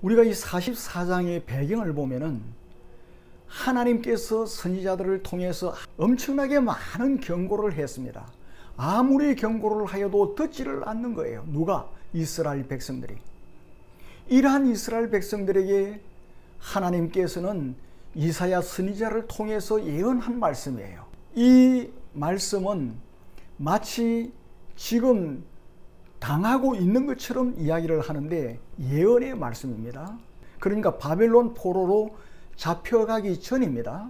우리가 이 44장의 배경을 보면은 하나님께서 선지자들을 통해서 엄청나게 많은 경고를 했습니다. 아무리 경고를 하여도 듣지를 않는 거예요. 누가? 이스라엘 백성들이. 이러한 이스라엘 백성들에게 하나님께서는 이사야 선지자를 통해서 예언한 말씀이에요. 이 말씀은 마치 지금 당하고 있는 것처럼 이야기를 하는데 예언의 말씀입니다. 그러니까 바벨론 포로로 잡혀가기 전입니다.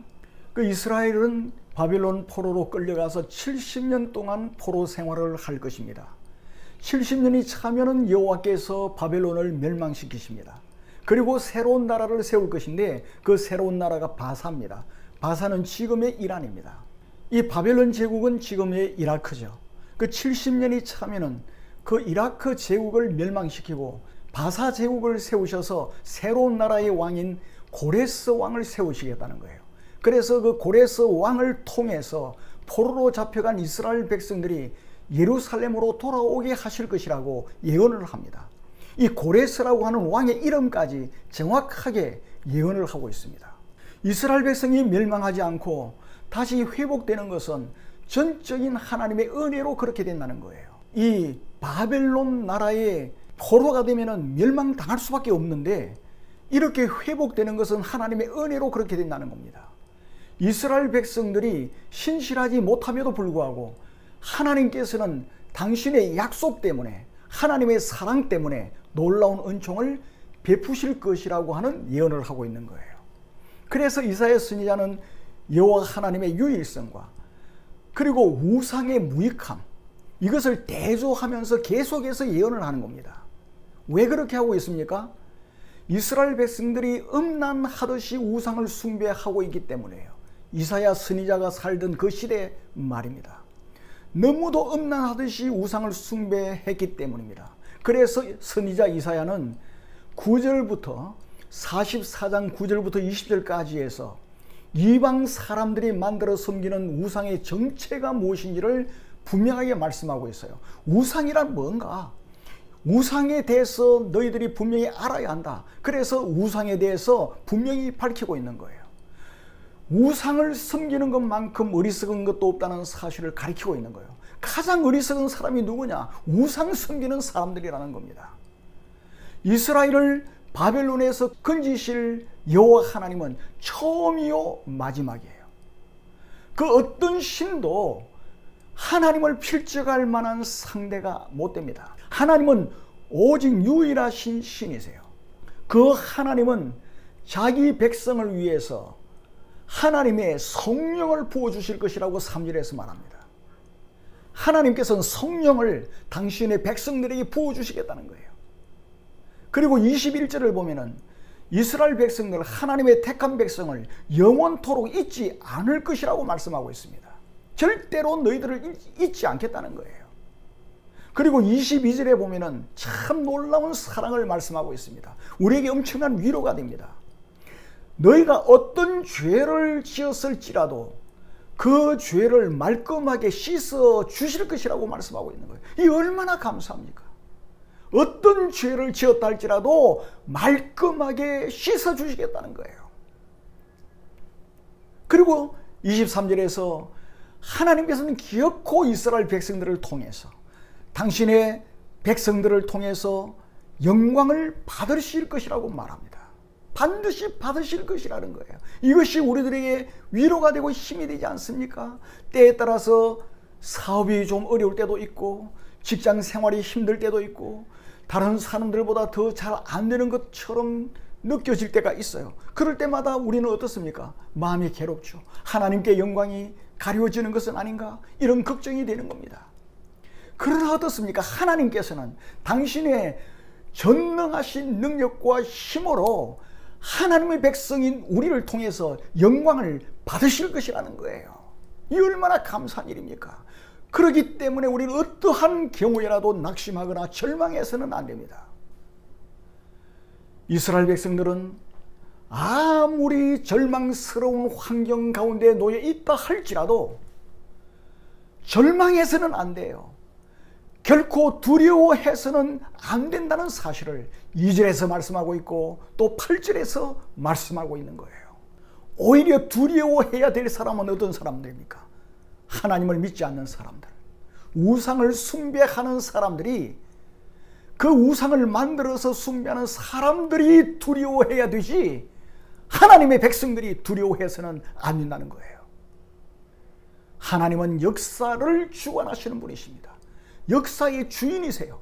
그 이스라엘은 바벨론 포로로 끌려가서 70년 동안 포로 생활을 할 것입니다. 70년이 차면은 여호와께서 바벨론을 멸망시키십니다. 그리고 새로운 나라를 세울 것인데 그 새로운 나라가 바사입니다. 바사는 지금의 이란입니다. 이 바벨론 제국은 지금의 이라크죠. 그 70년이 차면은 그 이라크 제국을 멸망시키고 바사 제국을 세우셔서 새로운 나라의 왕인 고레스 왕을 세우시겠다는 거예요. 그래서 그 고레스 왕을 통해서 포로로 잡혀간 이스라엘 백성들이 예루살렘으로 돌아오게 하실 것이라고 예언을 합니다. 이 고레스라고 하는 왕의 이름까지 정확하게 예언을 하고 있습니다. 이스라엘 백성이 멸망하지 않고 다시 회복되는 것은 전적인 하나님의 은혜로 그렇게 된다는 거예요. 이 바벨론 나라의 포로가 되면은 멸망당할 수밖에 없는데 이렇게 회복되는 것은 하나님의 은혜로 그렇게 된다는 겁니다. 이스라엘 백성들이 신실하지 못함에도 불구하고 하나님께서는 당신의 약속 때문에 하나님의 사랑 때문에 놀라운 은총을 베푸실 것이라고 하는 예언을 하고 있는 거예요. 그래서 이사야 선지자는 여호와 하나님의 유일성과 그리고 우상의 무익함, 이것을 대조하면서 계속해서 예언을 하는 겁니다. 왜 그렇게 하고 있습니까? 이스라엘 백성들이 음란하듯이 우상을 숭배하고 있기 때문에요. 이사야 선지자가 살던 그 시대 말입니다. 너무도 음란하듯이 우상을 숭배했기 때문입니다. 그래서 선지자 이사야는 9절부터 44장 9절부터 20절까지 해서 이방 사람들이 만들어 섬기는 우상의 정체가 무엇인지를 분명하게 말씀하고 있어요. 우상이란 뭔가? 우상에 대해서 너희들이 분명히 알아야 한다. 그래서 우상에 대해서 분명히 밝히고 있는 거예요. 우상을 섬기는 것만큼 어리석은 것도 없다는 사실을 가리키고 있는 거예요. 가장 어리석은 사람이 누구냐? 우상 섬기는 사람들이라는 겁니다. 이스라엘을 바벨론에서 건지실 여호와 하나님은 처음이요 마지막이에요. 그 어떤 신도 하나님을 필적할 만한 상대가 못 됩니다. 하나님은 오직 유일하신 신이세요. 그 하나님은 자기 백성을 위해서 하나님의 성령을 부어주실 것이라고 3절에서 말합니다. 하나님께서는 성령을 당신의 백성들에게 부어주시겠다는 거예요. 그리고 21절을 보면은 이스라엘 백성들, 하나님의 택한 백성을 영원토록 잊지 않을 것이라고 말씀하고 있습니다. 절대로 너희들을 잊지 않겠다는 거예요. 그리고 22절에 보면은 참 놀라운 사랑을 말씀하고 있습니다. 우리에게 엄청난 위로가 됩니다. 너희가 어떤 죄를 지었을지라도 그 죄를 말끔하게 씻어 주실 것이라고 말씀하고 있는 거예요. 이 얼마나 감사합니까? 어떤 죄를 지었다 할지라도 말끔하게 씻어 주시겠다는 거예요. 그리고 23절에서 하나님께서는 기어코 이스라엘 백성들을 통해서 당신의 백성들을 통해서 영광을 받으실 것이라고 말합니다. 반드시 받으실 것이라는 거예요. 이것이 우리들에게 위로가 되고 힘이 되지 않습니까? 때에 따라서 사업이 좀 어려울 때도 있고 직장 생활이 힘들 때도 있고 다른 사람들보다 더 잘 안 되는 것처럼 느껴질 때가 있어요. 그럴 때마다 우리는 어떻습니까? 마음이 괴롭죠. 하나님께 영광이 가려지는 것은 아닌가? 이런 걱정이 되는 겁니다. 그러나 어떻습니까? 하나님께서는 당신의 전능하신 능력과 힘으로 하나님의 백성인 우리를 통해서 영광을 받으실 것이라는 거예요. 이 얼마나 감사한 일입니까? 그렇기 때문에 우리는 어떠한 경우에라도 낙심하거나 절망해서는 안 됩니다. 이스라엘 백성들은 아무리 절망스러운 환경 가운데 놓여 있다 할지라도 절망해서는 안 돼요. 결코 두려워해서는 안 된다는 사실을 2절에서 말씀하고 있고 또 8절에서 말씀하고 있는 거예요. 오히려 두려워해야 될 사람은 어떤 사람들입니까? 하나님을 믿지 않는 사람들, 우상을 숭배하는 사람들이, 그 우상을 만들어서 숭배하는 사람들이 두려워해야 되지 하나님의 백성들이 두려워해서는 안 된다는 거예요. 하나님은 역사를 주관하시는 분이십니다. 역사의 주인이세요.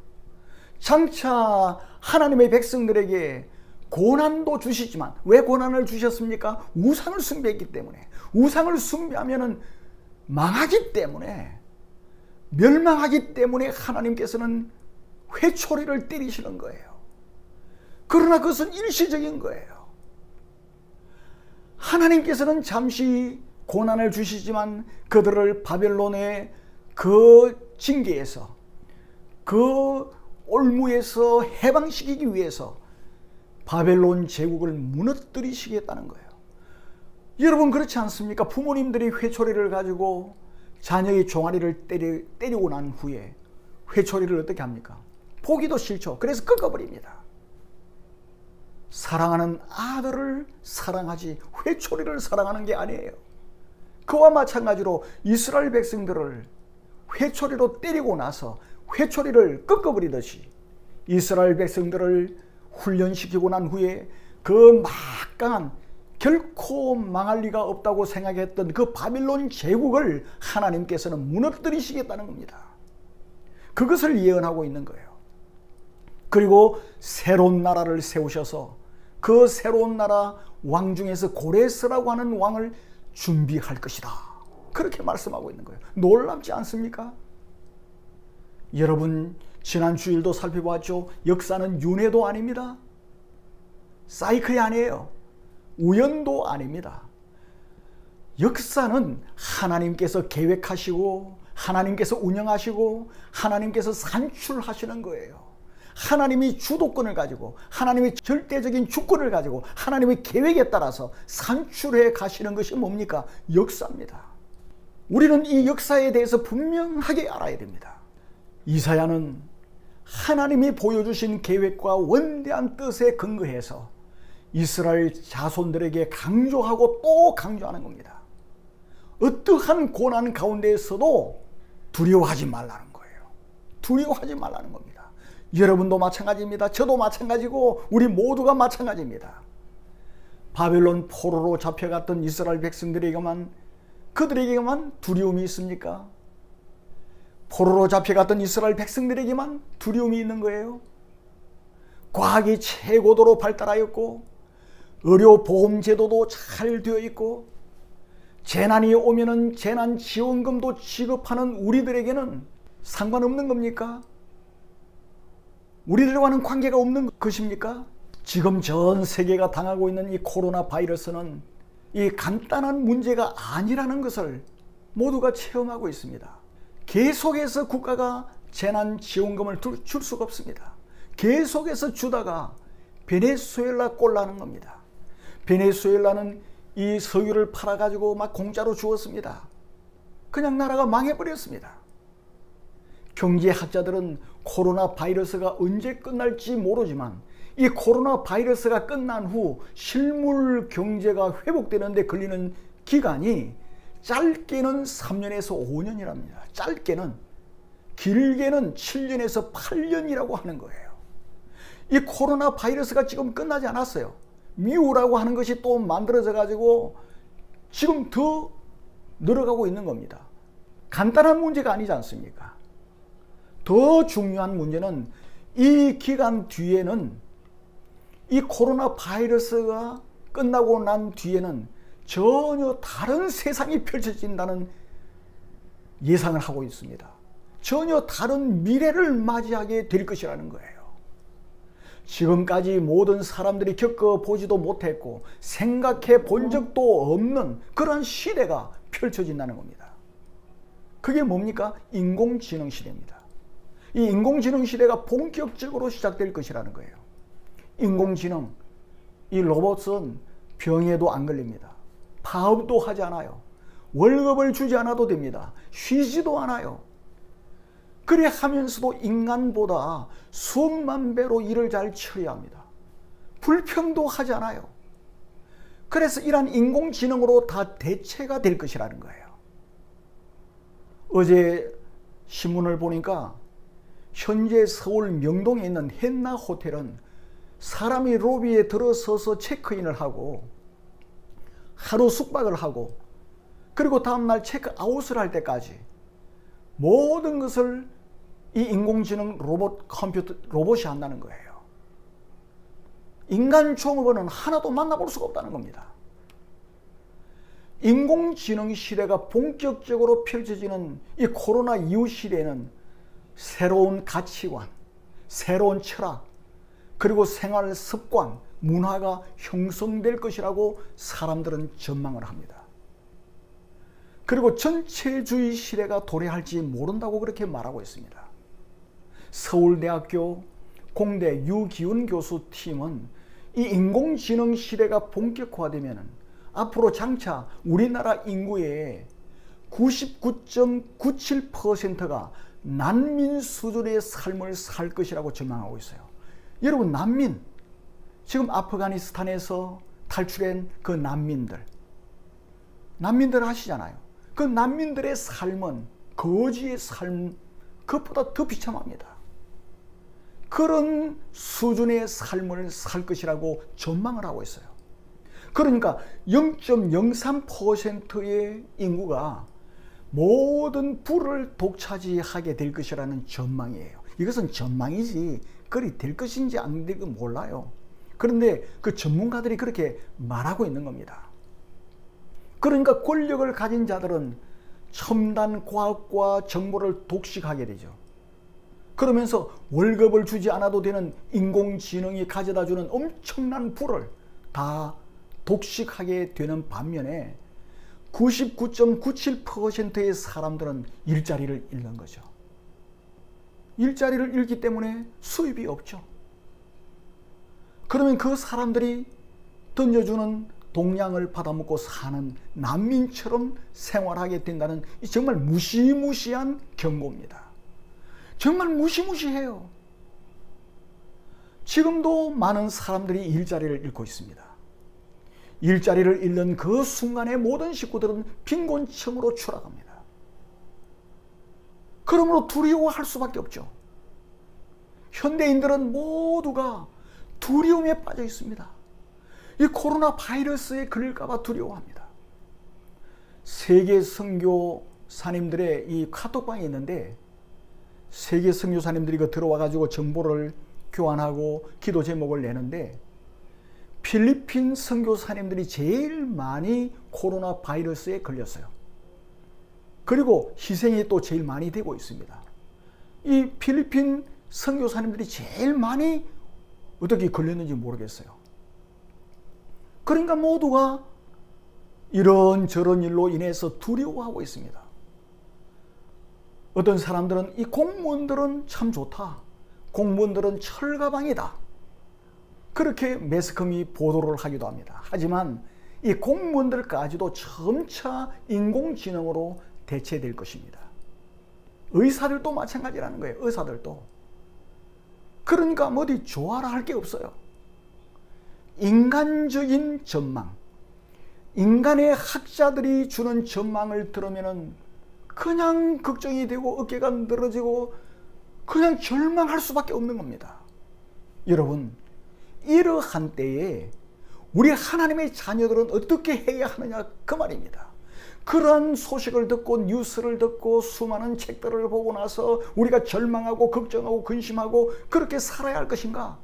장차 하나님의 백성들에게 고난도 주시지만, 왜 고난을 주셨습니까? 우상을 숭배했기 때문에. 우상을 숭배하면 망하기 때문에, 멸망하기 때문에 하나님께서는 회초리를 때리시는 거예요. 그러나 그것은 일시적인 거예요. 하나님께서는 잠시 고난을 주시지만 그들을 바벨론의 그 징계에서, 그 올무에서 해방시키기 위해서 바벨론 제국을 무너뜨리시겠다는 거예요. 여러분 그렇지 않습니까? 부모님들이 회초리를 가지고 자녀의 종아리를 때리고 난 후에 회초리를 어떻게 합니까? 보기도 싫죠. 그래서 꺾어버립니다. 사랑하는 아들을 사랑하지 회초리를 사랑하는 게 아니에요. 그와 마찬가지로 이스라엘 백성들을 회초리로 때리고 나서 회초리를 꺾어버리듯이 이스라엘 백성들을 훈련시키고 난 후에 그 막강한, 결코 망할 리가 없다고 생각했던 그 바빌론 제국을 하나님께서는 무너뜨리시겠다는 겁니다. 그것을 예언하고 있는 거예요. 그리고 새로운 나라를 세우셔서 그 새로운 나라 왕 중에서 고레스라고 하는 왕을 준비할 것이다. 그렇게 말씀하고 있는 거예요. 놀랍지 않습니까? 여러분 지난 주일도 살펴봤죠. 역사는 윤회도 아닙니다. 사이클이 아니에요. 우연도 아닙니다. 역사는 하나님께서 계획하시고 하나님께서 운영하시고 하나님께서 산출하시는 거예요. 하나님이 주도권을 가지고 하나님의 절대적인 주권을 가지고 하나님의 계획에 따라서 산출해 가시는 것이 뭡니까? 역사입니다. 우리는 이 역사에 대해서 분명하게 알아야 됩니다. 이사야는 하나님이 보여주신 계획과 원대한 뜻에 근거해서 이스라엘 자손들에게 강조하고 또 강조하는 겁니다. 어떠한 고난 가운데에서도 두려워하지 말라는 거예요. 두려워하지 말라는 겁니다. 여러분도 마찬가지입니다. 저도 마찬가지고 우리 모두가 마찬가지입니다. 바벨론 포로로 잡혀갔던 이스라엘 백성들에게만, 그들에게만 두려움이 있습니까? 포로로 잡혀갔던 이스라엘 백성들에게만 두려움이 있는 거예요. 과학이 최고도로 발달하였고 의료보험제도도 잘 되어 있고 재난이 오면은 재난지원금도 지급하는 우리들에게는 상관없는 겁니까? 우리들과는 관계가 없는 것입니까? 지금 전 세계가 당하고 있는 이 코로나 바이러스는 이 간단한 문제가 아니라는 것을 모두가 체험하고 있습니다. 계속해서 국가가 재난지원금을 줄 수가 없습니다. 계속해서 주다가 베네수엘라 꼴나는 겁니다. 베네수엘라는 이 석유를 팔아가지고 막 공짜로 주었습니다. 그냥 나라가 망해버렸습니다. 경제학자들은 코로나 바이러스가 언제 끝날지 모르지만 이 코로나 바이러스가 끝난 후 실물 경제가 회복되는 데 걸리는 기간이 짧게는 3년에서 5년이랍니다. 짧게는, 길게는 7년에서 8년이라고 하는 거예요. 이 코로나 바이러스가 지금 끝나지 않았어요. 미우라고 하는 것이 또 만들어져 가지고 지금 더 늘어가고 있는 겁니다. 간단한 문제가 아니지 않습니까? 더 중요한 문제는 이 기간 뒤에는, 이 코로나 바이러스가 끝나고 난 뒤에는 전혀 다른 세상이 펼쳐진다는 예상을 하고 있습니다. 전혀 다른 미래를 맞이하게 될 것이라는 거예요. 지금까지 모든 사람들이 겪어보지도 못했고 생각해 본 적도 없는 그런 시대가 펼쳐진다는 겁니다. 그게 뭡니까? 인공지능 시대입니다. 이 인공지능 시대가 본격적으로 시작될 것이라는 거예요. 인공지능, 이 로봇은 병에도 안 걸립니다. 파업도 하지 않아요. 월급을 주지 않아도 됩니다. 쉬지도 않아요. 그래 하면서도 인간보다 수억만 배로 일을 잘 처리합니다. 불평도 하지 않아요. 그래서 이러한 인공지능으로 다 대체가 될 것이라는 거예요. 어제 신문을 보니까 현재 서울 명동에 있는 헨나 호텔은 사람이 로비에 들어서서 체크인을 하고 하루 숙박을 하고 그리고 다음날 체크아웃을 할 때까지 모든 것을 이 인공지능 로봇이 한다는 거예요. 인간 종업원은 하나도 만나볼 수가 없다는 겁니다. 인공지능 시대가 본격적으로 펼쳐지는 이 코로나 이후 시대에는 새로운 가치관, 새로운 철학, 그리고 생활 습관, 문화가 형성될 것이라고 사람들은 전망을 합니다. 그리고 전체주의 시대가 도래할지 모른다고 그렇게 말하고 있습니다. 서울대학교 공대 유기훈 교수 팀은 이 인공지능 시대가 본격화되면 앞으로 장차 우리나라 인구의 99.97%가 난민 수준의 삶을 살 것이라고 전망하고 있어요. 여러분, 난민, 지금 아프가니스탄에서 탈출한 그 난민들 아시잖아요. 그 난민들의 삶은 거지의 삶, 그것보다 더 비참합니다. 그런 수준의 삶을 살 것이라고 전망을 하고 있어요. 그러니까 0.03%의 인구가 모든 부를 독차지하게 될 것이라는 전망이에요. 이것은 전망이지 그리 될 것인지 안 될지 몰라요. 그런데 그 전문가들이 그렇게 말하고 있는 겁니다. 그러니까 권력을 가진 자들은 첨단 과학과 정보를 독식하게 되죠. 그러면서 월급을 주지 않아도 되는 인공지능이 가져다주는 엄청난 부를 다 독식하게 되는 반면에 99.97%의 사람들은 일자리를 잃는 거죠. 일자리를 잃기 때문에 수입이 없죠. 그러면 그 사람들이 던져주는 동량을 받아먹고 사는 난민처럼 생활하게 된다는 정말 무시무시한 경고입니다. 정말 무시무시해요. 지금도 많은 사람들이 일자리를 잃고 있습니다. 일자리를 잃는 그 순간에 모든 식구들은 빈곤층으로 추락합니다. 그러므로 두려워할 수밖에 없죠. 현대인들은 모두가 두려움에 빠져 있습니다. 이 코로나 바이러스에 걸릴까봐 두려워합니다. 세계 선교사님들의 이 카톡방이 있는데 세계 선교사님들이 들어와가지고 정보를 교환하고 기도 제목을 내는데 필리핀 선교사님들이 제일 많이 코로나 바이러스에 걸렸어요. 그리고 희생이 또 제일 많이 되고 있습니다. 이 필리핀 선교사님들이 제일 많이 어떻게 걸렸는지 모르겠어요. 그러니까 모두가 이런저런 일로 인해서 두려워하고 있습니다. 어떤 사람들은 이 공무원들은 참 좋다. 공무원들은 철가방이다. 그렇게 매스컴이 보도를 하기도 합니다. 하지만 이 공무원들까지도 점차 인공지능으로 대체될 것입니다. 의사들도 마찬가지라는 거예요. 의사들도. 그러니까 어디 좋아라 할 게 없어요. 인간적인 전망, 인간의 학자들이 주는 전망을 들으면 그냥 걱정이 되고 어깨가 늘어지고 그냥 절망할 수밖에 없는 겁니다. 여러분, 이러한 때에 우리 하나님의 자녀들은 어떻게 해야 하느냐 그 말입니다. 그러한 소식을 듣고 뉴스를 듣고 수많은 책들을 보고 나서 우리가 절망하고 걱정하고 근심하고 그렇게 살아야 할 것인가?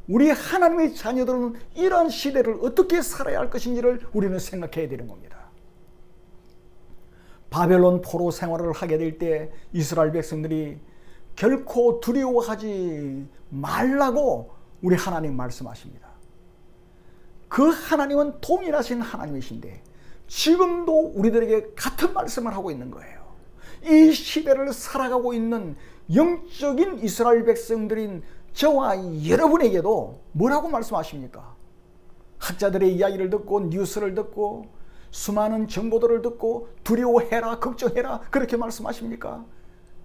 우리 하나님의 자녀들은 이러한 시대를 어떻게 살아야 할 것인지를 우리는 생각해야 되는 겁니다. 바벨론 포로 생활을 하게 될 때 이스라엘 백성들이 결코 두려워하지 말라고 우리 하나님 말씀하십니다. 그 하나님은 동일하신 하나님이신데 지금도 우리들에게 같은 말씀을 하고 있는 거예요. 이 시대를 살아가고 있는 영적인 이스라엘 백성들인 저와 여러분에게도 뭐라고 말씀하십니까? 학자들의 이야기를 듣고 뉴스를 듣고 수많은 정보들을 듣고 두려워해라 걱정해라 그렇게 말씀하십니까?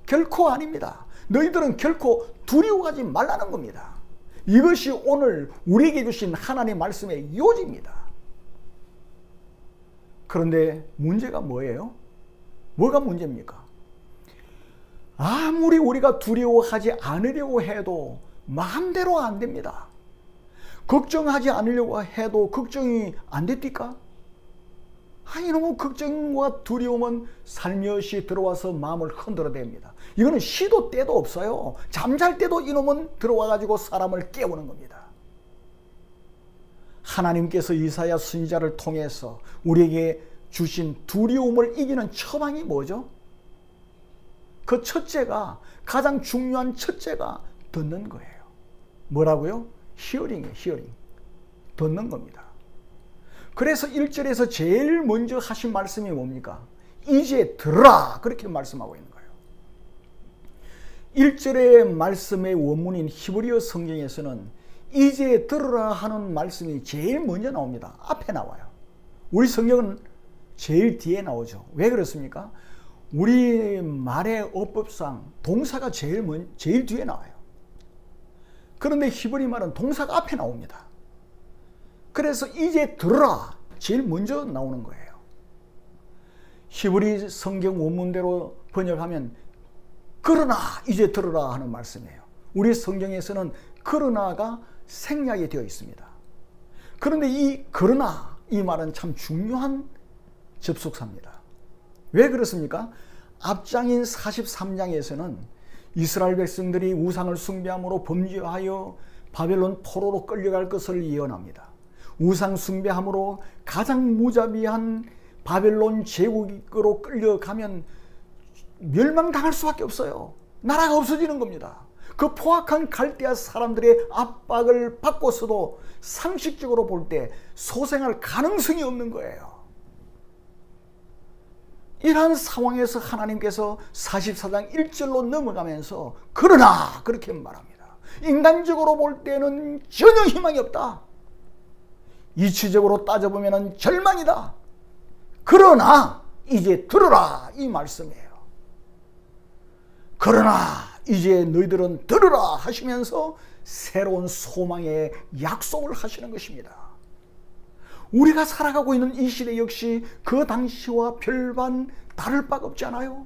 결코 아닙니다. 너희들은 결코 두려워하지 말라는 겁니다. 이것이 오늘 우리에게 주신 하나님의 말씀의 요지입니다. 그런데 문제가 뭐예요? 뭐가 문제입니까? 아무리 우리가 두려워하지 않으려고 해도 마음대로 안 됩니다. 걱정하지 않으려고 해도 걱정이 안 됩니까? 이놈의 걱정과 두려움은 살며시 들어와서 마음을 흔들어댑니다. 이거는 시도 때도 없어요. 잠잘 때도 이놈은 들어와가지고 사람을 깨우는 겁니다. 하나님께서 이사야 선지자를 통해서 우리에게 주신 두려움을 이기는 처방이 뭐죠? 그 첫째가, 가장 중요한 첫째가 듣는 거예요. 뭐라고요? 히어링이에요. 히어링. 듣는 겁니다. 그래서 1절에서 제일 먼저 하신 말씀이 뭡니까? 이제 들으라, 그렇게 말씀하고 있는 거예요. 1절의 말씀의 원문인 히브리어 성경에서는 이제 들으라 하는 말씀이 제일 먼저 나옵니다. 앞에 나와요. 우리 성경은 제일 뒤에 나오죠. 왜 그렇습니까? 우리 말의 어법상 동사가 제일 뒤에 나와요. 그런데 히브리 말은 동사가 앞에 나옵니다. 그래서 이제 들으라 제일 먼저 나오는 거예요. 히브리 성경 원문대로 번역하면 그러나 이제 들으라 하는 말씀이에요. 우리 성경에서는 그러나가 생략이 되어 있습니다. 그런데 이 그러나 이 말은 참 중요한 접속사입니다. 왜 그렇습니까? 앞장인 43장에서는 이스라엘 백성들이 우상을 숭배함으로 범죄하여 바벨론 포로로 끌려갈 것을 예언합니다. 우상 숭배함으로 가장 무자비한 바벨론 제국으로 끌려가면 멸망당할 수밖에 없어요. 나라가 없어지는 겁니다. 그 포악한 갈대아 사람들의 압박을 받고서도 상식적으로 볼 때 소생할 가능성이 없는 거예요. 이러한 상황에서 하나님께서 44장 1절로 넘어가면서 그러나 그렇게 말합니다. 인간적으로 볼 때는 전혀 희망이 없다. 이치적으로 따져보면 절망이다. 그러나 이제 들으라 이 말씀이에요. 그러나 이제 너희들은 들으라 하시면서 새로운 소망의 약속을 하시는 것입니다. 우리가 살아가고 있는 이 시대 역시 그 당시와 별반 다를 바가 없지 않아요?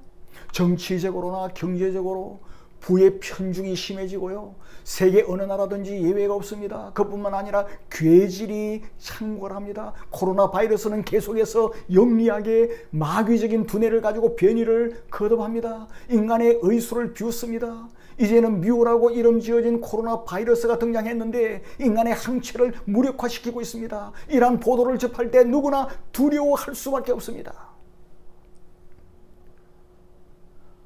정치적으로나 경제적으로 부의 편중이 심해지고요. 세계 어느 나라든지 예외가 없습니다. 그뿐만 아니라 괴질이 창궐합니다. 코로나 바이러스는 계속해서 영리하게 마귀적인 두뇌를 가지고 변이를 거듭합니다. 인간의 의수를 비웃습니다. 이제는 뮤라고 이름 지어진 코로나 바이러스가 등장했는데 인간의 항체를 무력화시키고 있습니다. 이러한 보도를 접할 때 누구나 두려워할 수밖에 없습니다.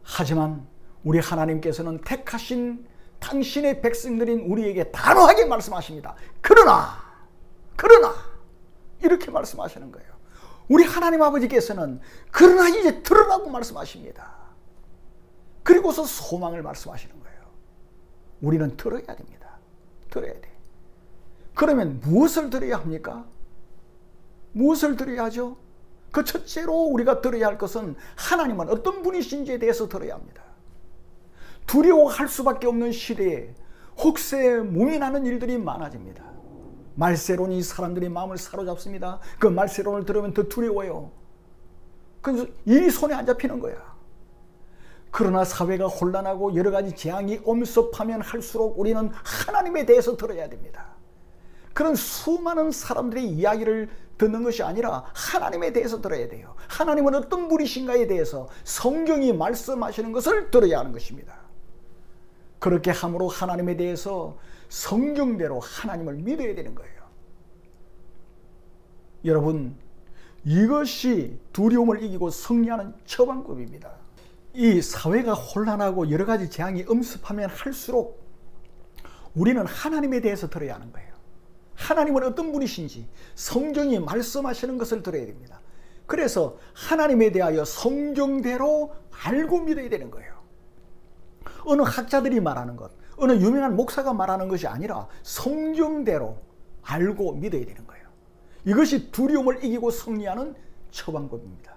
하지만 우리 하나님께서는 택하신 당신의 백성들인 우리에게 단호하게 말씀하십니다. 그러나 이렇게 말씀하시는 거예요. 우리 하나님 아버지께서는 그러나 이제 들으라고 말씀하십니다. 그리고서 소망을 말씀하시는 거예요. 우리는 들어야 됩니다. 들어야 돼. 그러면 무엇을 들어야 합니까? 무엇을 들어야 하죠? 그 첫째로 우리가 들어야 할 것은 하나님은 어떤 분이신지에 대해서 들어야 합니다. 두려워할 수밖에 없는 시대에 혹세 몸이 나는 일들이 많아집니다. 말세론이 사람들의 마음을 사로잡습니다. 그 말세론을 들으면 더 두려워요. 그래서 일이 손에 안 잡히는 거야. 그러나 사회가 혼란하고 여러 가지 재앙이 엄습하면 할수록 우리는 하나님에 대해서 들어야 됩니다. 그런 수많은 사람들의 이야기를 듣는 것이 아니라 하나님에 대해서 들어야 돼요. 하나님은 어떤 분이신가에 대해서 성경이 말씀하시는 것을 들어야 하는 것입니다. 그렇게 함으로 하나님에 대해서 성경대로 하나님을 믿어야 되는 거예요. 여러분, 이것이 두려움을 이기고 승리하는 처방법입니다. 이 사회가 혼란하고 여러 가지 재앙이 엄습하면 할수록 우리는 하나님에 대해서 들어야 하는 거예요. 하나님은 어떤 분이신지 성경이 말씀하시는 것을 들어야 됩니다. 그래서 하나님에 대하여 성경대로 알고 믿어야 되는 거예요. 어느 학자들이 말하는 것, 어느 유명한 목사가 말하는 것이 아니라 성경대로 알고 믿어야 되는 거예요. 이것이 두려움을 이기고 승리하는 처방법입니다.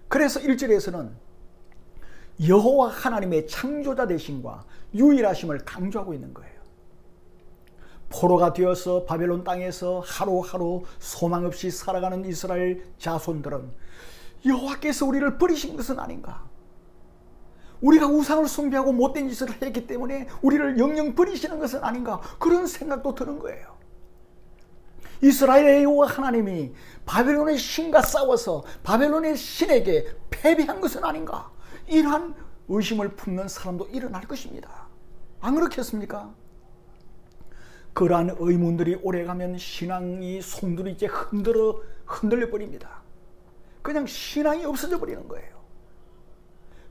그래서 1절에서는 여호와 하나님의 창조자 되심과 유일하심을 강조하고 있는 거예요. 포로가 되어서 바벨론 땅에서 하루하루 소망 없이 살아가는 이스라엘 자손들은 여호와께서 우리를 버리신 것은 아닌가? 우리가 우상을 숭배하고 못된 짓을 했기 때문에 우리를 영영 버리시는 것은 아닌가? 그런 생각도 드는 거예요. 이스라엘의 여호와 하나님이 바벨론의 신과 싸워서 바벨론의 신에게 패배한 것은 아닌가? 이러한 의심을 품는 사람도 일어날 것입니다. 안 그렇겠습니까? 그러한 의문들이 오래가면 신앙이 송두리째 흔들려 버립니다. 그냥 신앙이 없어져 버리는 거예요.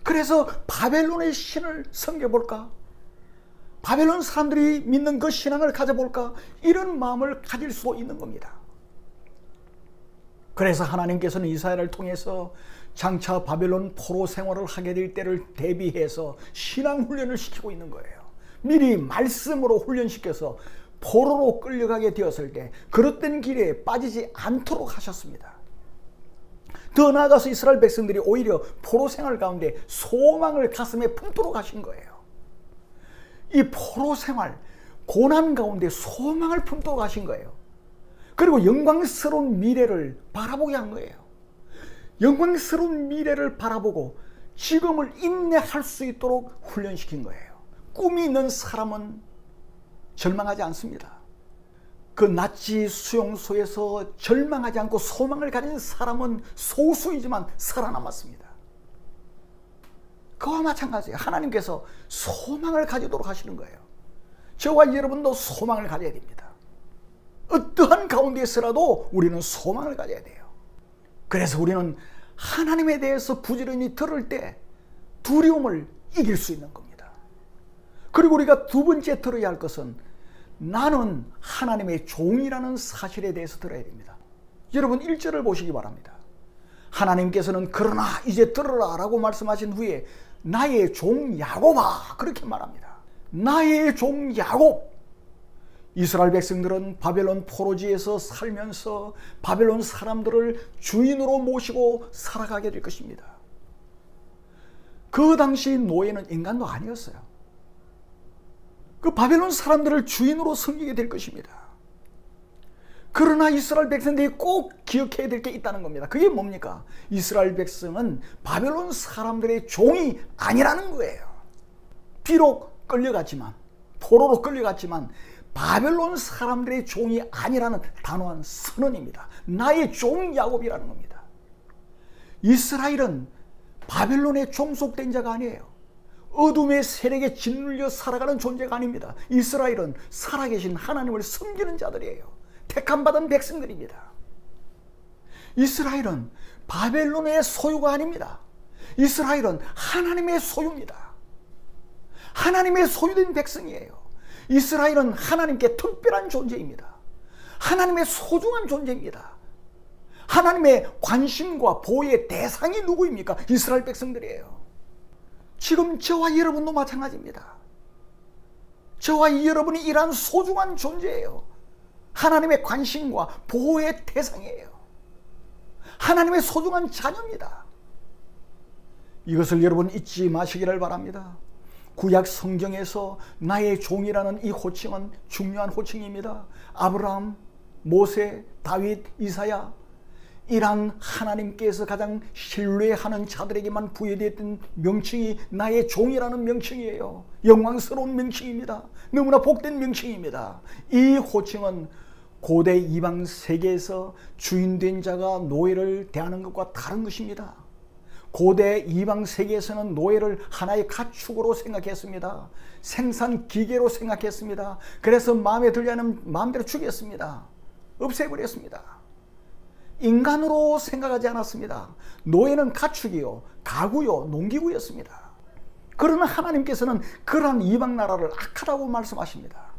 그래서 바벨론의 신을 섬겨볼까? 바벨론 사람들이 믿는 그 신앙을 가져볼까? 이런 마음을 가질 수도 있는 겁니다. 그래서 하나님께서는 이사야를 통해서 장차 바벨론 포로 생활을 하게 될 때를 대비해서 신앙 훈련을 시키고 있는 거예요. 미리 말씀으로 훈련시켜서 포로로 끌려가게 되었을 때 그릇된 길에 빠지지 않도록 하셨습니다. 더 나아가서 이스라엘 백성들이 오히려 포로 생활 가운데 소망을 가슴에 품도록 하신 거예요. 이 포로 생활, 고난 가운데 소망을 품도록 하신 거예요. 그리고 영광스러운 미래를 바라보게 한 거예요. 영광스러운 미래를 바라보고 지금을 인내할 수 있도록 훈련시킨 거예요. 꿈이 있는 사람은 절망하지 않습니다. 그 나치 수용소에서 절망하지 않고 소망을 가진 사람은 소수이지만 살아남았습니다. 그와 마찬가지예요. 하나님께서 소망을 가지도록 하시는 거예요. 저와 여러분도 소망을 가져야 됩니다. 어떠한 가운데서라도 우리는 소망을 가져야 돼요. 그래서 우리는 하나님에 대해서 부지런히 들을 때 두려움을 이길 수 있는 겁니다. 그리고 우리가 두 번째 들어야 할 것은 나는 하나님의 종이라는 사실에 대해서 들어야 됩니다. 여러분 1절을 보시기 바랍니다. 하나님께서는 그러나 이제 들으라 라고 말씀하신 후에 나의 종 야곱아 그렇게 말합니다. 나의 종 야곱. 이스라엘 백성들은 바벨론 포로지에서 살면서 바벨론 사람들을 주인으로 모시고 살아가게 될 것입니다. 그 당시 노예는 인간도 아니었어요. 그 바벨론 사람들을 주인으로 섬기게 될 것입니다. 그러나 이스라엘 백성들이 꼭 기억해야 될 게 있다는 겁니다. 그게 뭡니까? 이스라엘 백성은 바벨론 사람들의 종이 아니라는 거예요. 비록 끌려갔지만, 포로로 끌려갔지만 바벨론 사람들의 종이 아니라는 단호한 선언입니다. 나의 종 야곱이라는 겁니다. 이스라엘은 바벨론에 종속된 자가 아니에요. 어둠의 세력에 짓눌려 살아가는 존재가 아닙니다. 이스라엘은 살아계신 하나님을 섬기는 자들이에요. 택함받은 백성들입니다. 이스라엘은 바벨론의 소유가 아닙니다. 이스라엘은 하나님의 소유입니다. 하나님의 소유된 백성이에요. 이스라엘은 하나님께 특별한 존재입니다. 하나님의 소중한 존재입니다. 하나님의 관심과 보호의 대상이 누구입니까? 이스라엘 백성들이에요. 지금 저와 여러분도 마찬가지입니다. 저와 여러분이 이러한 소중한 존재예요. 하나님의 관심과 보호의 대상이에요. 하나님의 소중한 자녀입니다. 이것을 여러분 잊지 마시기를 바랍니다. 구약 성경에서 나의 종이라는 이 호칭은 중요한 호칭입니다. 아브라함, 모세, 다윗, 이사야, 이러한 하나님께서 가장 신뢰하는 자들에게만 부여되었던 명칭이 나의 종이라는 명칭이에요. 영광스러운 명칭입니다. 너무나 복된 명칭입니다. 이 호칭은 고대 이방 세계에서 주인된 자가 노예를 대하는 것과 다른 것입니다. 고대 이방 세계에서는 노예를 하나의 가축으로 생각했습니다. 생산 기계로 생각했습니다. 그래서 마음에 들지 않으면 마음대로 죽였습니다. 없애버렸습니다. 인간으로 생각하지 않았습니다. 노예는 가축이요, 가구요, 농기구였습니다. 그러나 하나님께서는 그러한 이방 나라를 악하다고 말씀하십니다.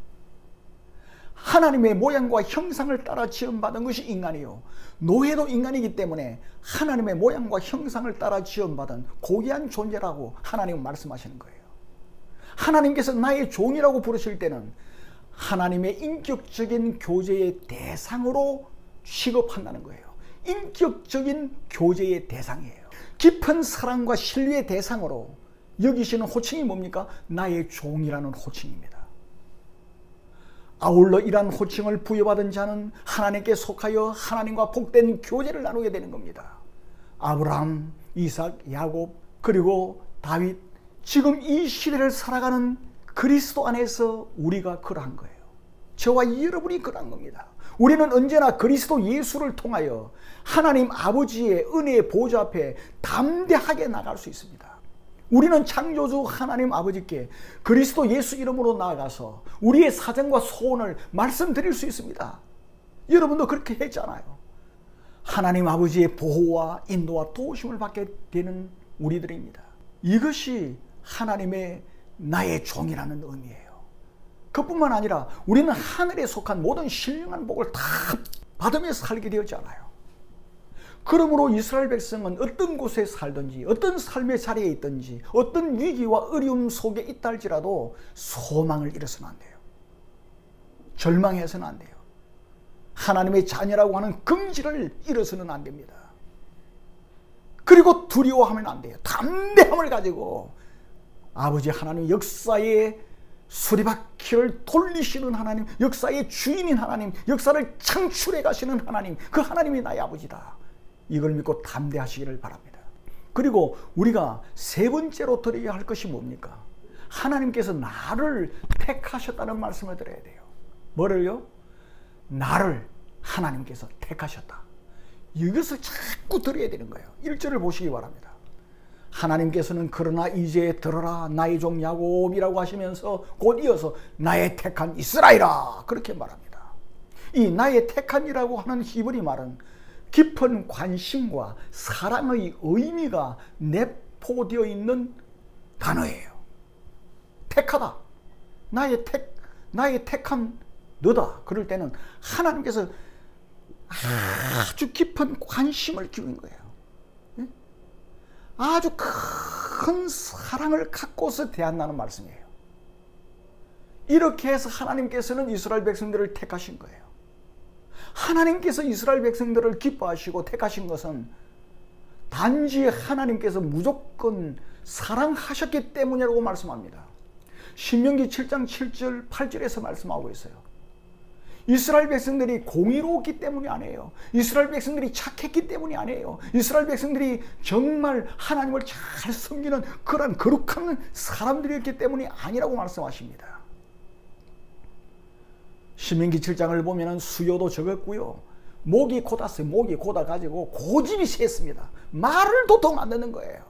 하나님의 모양과 형상을 따라 지음받은 것이 인간이요, 노예도 인간이기 때문에 하나님의 모양과 형상을 따라 지음받은 고귀한 존재라고 하나님은 말씀하시는 거예요. 하나님께서 나의 종이라고 부르실 때는 하나님의 인격적인 교제의 대상으로 취급한다는 거예요. 인격적인 교제의 대상이에요. 깊은 사랑과 신뢰의 대상으로 여기시는 호칭이 뭡니까? 나의 종이라는 호칭입니다. 아울러 이러한 호칭을 부여받은 자는 하나님께 속하여 하나님과 복된 교제를 나누게 되는 겁니다. 아브라함, 이삭, 야곱, 그리고 다윗, 지금 이 시대를 살아가는 그리스도 안에서 우리가 그러한 거예요. 저와 여러분이 그러한 겁니다. 우리는 언제나 그리스도 예수를 통하여 하나님 아버지의 은혜의 보좌 앞에 담대하게 나갈 수 있습니다. 우리는 창조주 하나님 아버지께 그리스도 예수 이름으로 나아가서 우리의 사정과 소원을 말씀드릴 수 있습니다. 여러분도 그렇게 했잖아요. 하나님 아버지의 보호와 인도와 도우심을 받게 되는 우리들입니다. 이것이 하나님의 나의 종이라는 의미예요. 그뿐만 아니라 우리는 하늘에 속한 모든 신령한 복을 다 받으면서 살게 되었잖아요. 그러므로 이스라엘 백성은 어떤 곳에 살든지 어떤 삶의 자리에 있든지 어떤 위기와 어려움 속에 있다 할지라도 소망을 잃어서는 안 돼요. 절망해서는 안 돼요. 하나님의 자녀라고 하는 긍지를 잃어서는 안 됩니다. 그리고 두려워하면 안 돼요. 담대함을 가지고 아버지 하나님 역사의 수리바퀴를 돌리시는 하나님, 역사의 주인인 하나님, 역사를 창출해 가시는 하나님, 그 하나님이 나의 아버지다. 이걸 믿고 담대하시기를 바랍니다. 그리고 우리가 세 번째로 드려야 할 것이 뭡니까? 하나님께서 나를 택하셨다는 말씀을 드려야 돼요. 뭐를요? 나를 하나님께서 택하셨다. 이것을 자꾸 드려야 되는 거예요. 1절을 보시기 바랍니다. 하나님께서는 그러나 이제 들어라 나의 종 야곱이라고 하시면서 곧 이어서 나의 택한 이스라엘아 그렇게 말합니다. 이 나의 택한이라고 하는 히브리 말은 깊은 관심과 사랑의 의미가 내포되어 있는 단어예요. 택하다. 나의 택한 너다. 그럴 때는 하나님께서 아주 깊은 관심을 기울인 거예요. 아주 큰 사랑을 갖고서 대한다는 말씀이에요. 이렇게 해서 하나님께서는 이스라엘 백성들을 택하신 거예요. 하나님께서 이스라엘 백성들을 기뻐하시고 택하신 것은 단지 하나님께서 무조건 사랑하셨기 때문이라고 말씀합니다. 신명기 7장 7절 8절에서 말씀하고 있어요. 이스라엘 백성들이 공의로웠기 때문이 아니에요. 이스라엘 백성들이 착했기 때문이 아니에요. 이스라엘 백성들이 정말 하나님을 잘 섬기는 그런 거룩한 사람들이었기 때문이 아니라고 말씀하십니다. 신명기 7장을 보면 수요도 적었고요. 목이 곧았어요. 목이 곧아가지고 고집이 셌습니다. 말을 도통 안 듣는 거예요.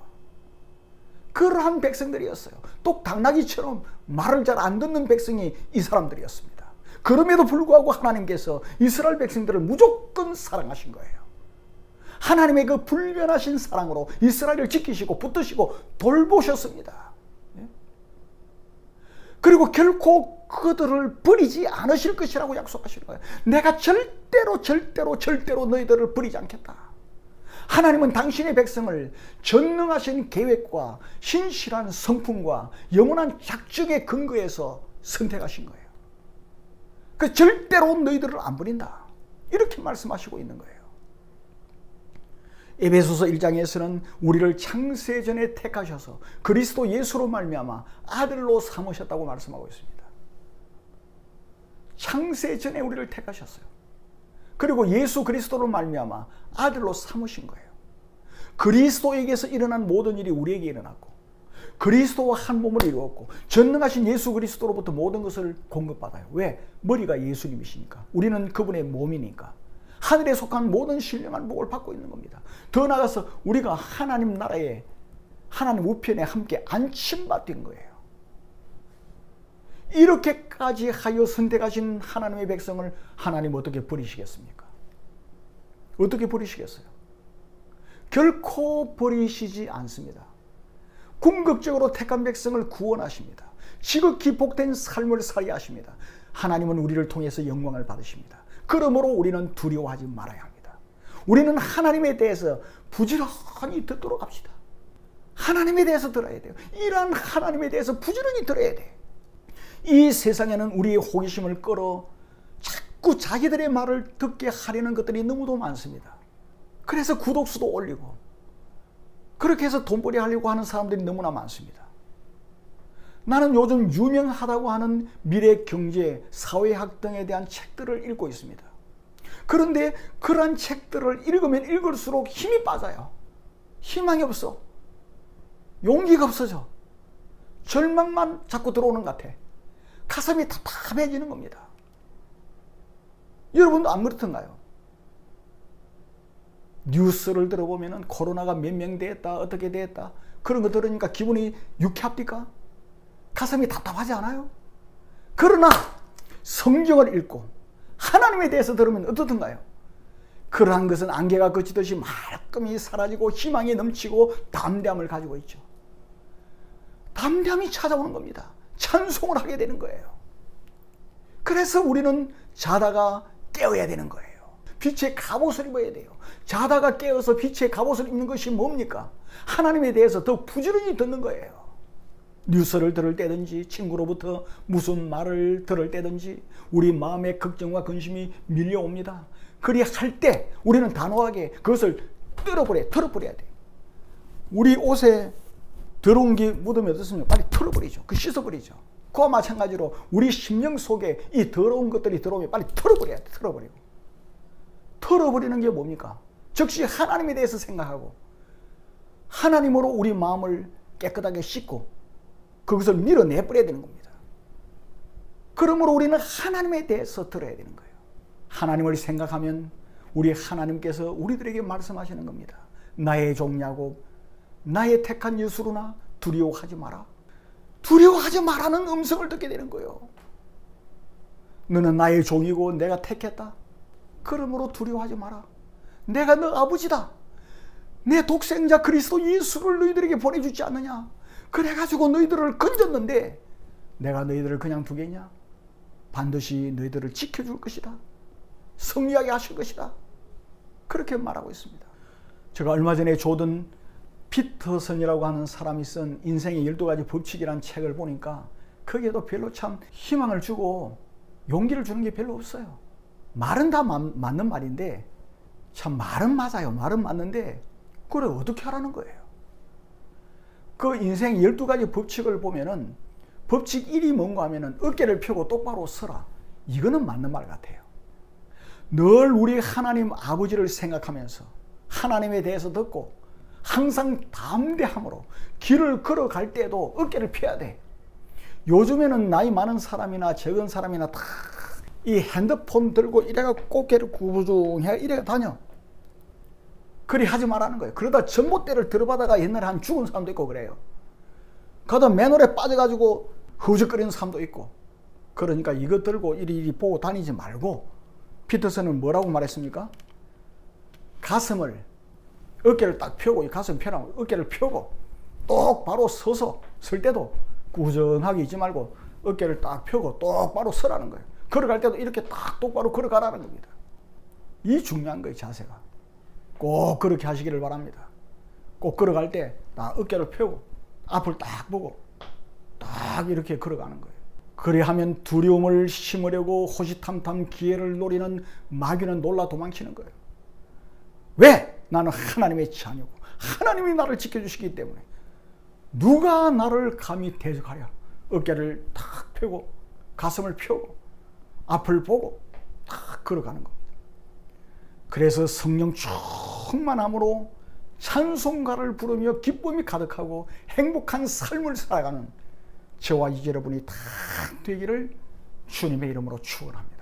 그러한 백성들이었어요. 똑 당나귀처럼 말을 잘 안 듣는 백성이 이 사람들이었습니다. 그럼에도 불구하고 하나님께서 이스라엘 백성들을 무조건 사랑하신 거예요. 하나님의 그 불변하신 사랑으로 이스라엘을 지키시고 붙드시고 돌보셨습니다. 그리고 결코 그들을 버리지 않으실 것이라고 약속하시는 거예요. 내가 절대로 너희들을 버리지 않겠다. 하나님은 당신의 백성을 전능하신 계획과 신실한 성품과 영원한 작정의 근거에서 선택하신 거예요. 그 절대로 너희들을 안 버린다. 이렇게 말씀하시고 있는 거예요. 에베소서 1장에서는 우리를 창세전에 택하셔서 그리스도 예수로 말미암아 아들로 삼으셨다고 말씀하고 있습니다. 창세전에 우리를 택하셨어요. 그리고 예수 그리스도로 말미암아 아들로 삼으신 거예요. 그리스도에게서 일어난 모든 일이 우리에게 일어났고 그리스도와 한 몸을 이루었고 전능하신 예수 그리스도로부터 모든 것을 공급받아요. 왜? 머리가 예수님이시니까. 우리는 그분의 몸이니까. 하늘에 속한 모든 신령한 복을 받고 있는 겁니다. 더 나아가서 우리가 하나님 나라에 하나님 우편에 함께 안침받은 거예요. 이렇게까지 하여 선택하신 하나님의 백성을 하나님 어떻게 버리시겠습니까? 어떻게 버리시겠어요? 결코 버리시지 않습니다. 궁극적으로 택한 백성을 구원하십니다. 지극히 복된 삶을 살게 하십니다. 하나님은 우리를 통해서 영광을 받으십니다. 그러므로 우리는 두려워하지 말아야 합니다. 우리는 하나님에 대해서 부지런히 듣도록 합시다. 하나님에 대해서 들어야 돼요. 이러한 하나님에 대해서 부지런히 들어야 돼요. 이 세상에는 우리의 호기심을 끌어 자꾸 자기들의 말을 듣게 하려는 것들이 너무도 많습니다. 그래서 구독수도 올리고 그렇게 해서 돈벌이 하려고 하는 사람들이 너무나 많습니다. 나는 요즘 유명하다고 하는 미래 경제, 사회학 등에 대한 책들을 읽고 있습니다. 그런데 그러한 책들을 읽으면 읽을수록 힘이 빠져요. 희망이 없어. 용기가 없어져. 절망만 자꾸 들어오는 것 같아. 가슴이 답답해지는 겁니다. 여러분도 안 그렇던가요? 뉴스를 들어보면 코로나가 몇 명 됐다, 어떻게 됐다, 그런 거 들으니까 기분이 유쾌합니까? 가슴이 답답하지 않아요? 그러나 성경을 읽고 하나님에 대해서 들으면 어떻던가요? 그러한 것은 안개가 그치듯이 말끔히 사라지고 희망이 넘치고 담대함을 가지고 있죠. 담대함이 찾아오는 겁니다. 찬송을 하게 되는 거예요. 그래서 우리는 자다가 깨어야 되는 거예요. 빛의 갑옷을 입어야 돼요. 자다가 깨어서 빛의 갑옷을 입는 것이 뭡니까? 하나님에 대해서 더 부지런히 듣는 거예요. 뉴스를 들을 때든지 친구로부터 무슨 말을 들을 때든지 우리 마음에 걱정과 근심이 밀려옵니다. 그리 할 때 우리는 단호하게 그것을 털어버려야 돼요. 우리 옷에 더러운 게 묻으면 어떻습니까? 빨리 털어버리죠. 씻어버리죠. 그와 마찬가지로 우리 심령 속에 이 더러운 것들이 들어오면 빨리 털어버려야 돼. 털어버리는 게 뭡니까? 즉시 하나님에 대해서 생각하고 하나님으로 우리 마음을 깨끗하게 씻고 그것을 밀어내버려야 되는 겁니다. 그러므로 우리는 하나님에 대해서 들어야 되는 거예요. 하나님을 생각하면 우리 하나님께서 우리들에게 말씀하시는 겁니다. 나의 종 야곱, 나의 택한 예수로나 두려워하지 마라. 두려워하지 마라는 음성을 듣게 되는 거예요. 너는 나의 종이고 내가 택했다. 그러므로 두려워하지 마라. 내가 너 아버지다. 내 독생자 그리스도 예수를 너희들에게 보내주지 않느냐. 그래가지고 너희들을 건졌는데 내가 너희들을 그냥 두겠냐. 반드시 너희들을 지켜줄 것이다. 승리하게 하실 것이다. 그렇게 말하고 있습니다. 제가 얼마 전에 조던 피터슨이라고 하는 사람이 쓴 인생의 12가지 법칙이라는 책을 보니까 거기에도 별로 참 희망을 주고 용기를 주는 게 별로 없어요. 말은 다 맞는 말인데 참 말은 맞아요. 말은 맞는데 그걸 어떻게 하라는 거예요. 그 인생 12가지 법칙을 보면은 법칙 1이 뭔가 하면은 어깨를 펴고 똑바로 서라. 이거는 맞는 말 같아요. 늘 우리 하나님 아버지를 생각하면서 하나님에 대해서 듣고 항상 담대함으로 길을 걸어갈 때도 어깨를 펴야 돼. 요즘에는 나이 많은 사람이나 적은 사람이나 다 이 핸드폰 들고 이래가 고개를 구부중해 이래가 다녀. 그리 하지 말라는 거예요. 그러다 전봇대를 들어받아가 옛날에 한 죽은 사람도 있고 그래요. 그러다 맨홀에 빠져가지고 허우적거리는 사람도 있고. 그러니까 이거 들고 이리 보고 다니지 말고 피터슨은 뭐라고 말했습니까? 가슴을 어깨를 딱 펴고 이 가슴 펴라고 어깨를 펴고 똑바로 서서 설 때도 구정하게 있지 말고 어깨를 딱 펴고 똑바로 서라는 거예요. 걸어갈 때도 이렇게 딱 똑바로 걸어가라는 겁니다. 이 중요한 거예요. 자세가. 꼭 그렇게 하시기를 바랍니다. 꼭 걸어갈 때 딱 어깨를 펴고 앞을 딱 보고 딱 이렇게 걸어가는 거예요. 그래 하면 두려움을 심으려고 호시탐탐 기회를 노리는 마귀는 놀라 도망치는 거예요. 왜? 나는 하나님의 자녀고 하나님이 나를 지켜주시기 때문에 누가 나를 감히 대적하랴. 어깨를 탁 펴고 가슴을 펴고 앞을 보고 딱 걸어가는 겁니다. 그래서 성령 충만함으로 찬송가를 부르며 기쁨이 가득하고 행복한 삶을 살아가는 저와 여러분이 다 되기를 주님의 이름으로 축원합니다.